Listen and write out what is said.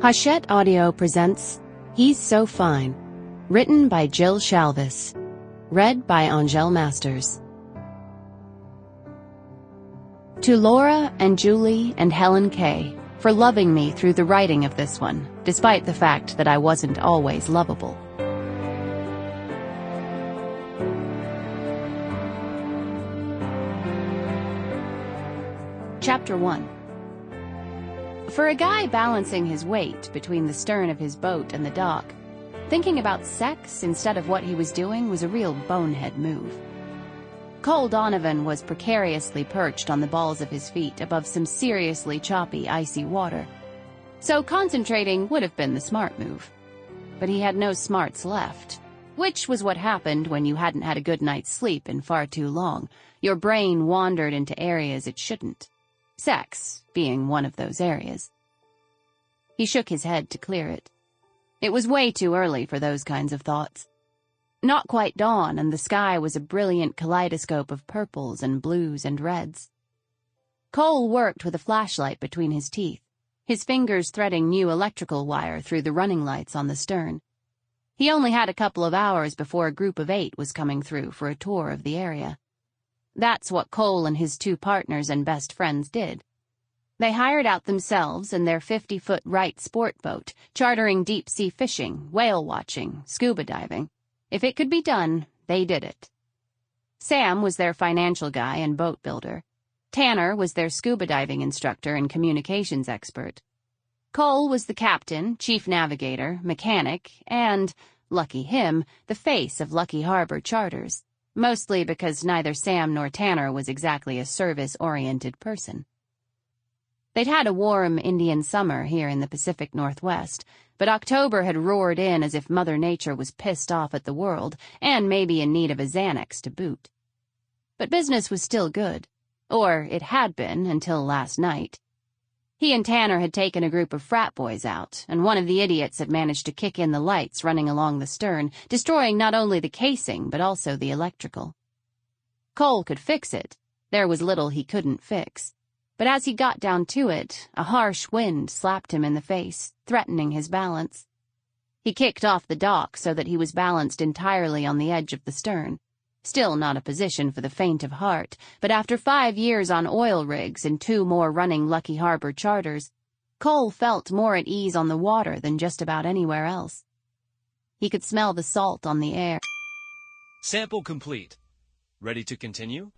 Hachette Audio presents He's So Fine, written by Jill Shalvis, read by Angèle Masters. To Laura and Julie and Helen Kay for loving me through the writing of this one, despite the fact that I wasn't always lovable. Chapter 1. For a guy balancing his weight between the stern of his boat and the dock, thinking about sex instead of what he was doing was a real bonehead move. Cole Donovan was precariously perched on the balls of his feet above some seriously choppy, icy water, so concentrating would have been the smart move. But he had no smarts left, which was what happened when you hadn't had a good night's sleep in far too long. Your brain wandered into areas it shouldn't. Sex being one of those areas. He shook his head to clear it. It was way too early for those kinds of thoughts. Not quite dawn, and the sky was a brilliant kaleidoscope of purples and blues and reds. Cole worked with a flashlight between his teeth, his fingers threading new electrical wire through the running lights on the stern. He only had a couple of hours before a group of 8 was coming through for a tour of the area. That's what Cole and his 2 partners and best friends did. They hired out themselves and their 50-foot Wright sport boat, chartering deep-sea fishing, whale watching, scuba diving. If it could be done, they did it. Sam was their financial guy and boat builder. Tanner was their scuba diving instructor and communications expert. Cole was the captain, chief navigator, mechanic, and, lucky him, the face of Lucky Harbor charters. Mostly because neither Sam nor Tanner was exactly a service-oriented person. They'd had a warm Indian summer here in the Pacific Northwest, but October had roared in as if Mother Nature was pissed off at the world and maybe in need of a Xanax to boot. But business was still good, or it had been until last night. He and Tanner had taken a group of frat boys out, and one of the idiots had managed to kick in the lights running along the stern, destroying not only the casing but also the electrical. Cole could fix it. There was little he couldn't fix. But as he got down to it, a harsh wind slapped him in the face, threatening his balance. He kicked off the dock so that he was balanced entirely on the edge of the stern. Still not a position for the faint of heart, but after 5 years on oil rigs and 2 more running Lucky Harbor charters, Cole felt more at ease on the water than just about anywhere else. He could smell the salt on the air. Sample complete. Ready to continue?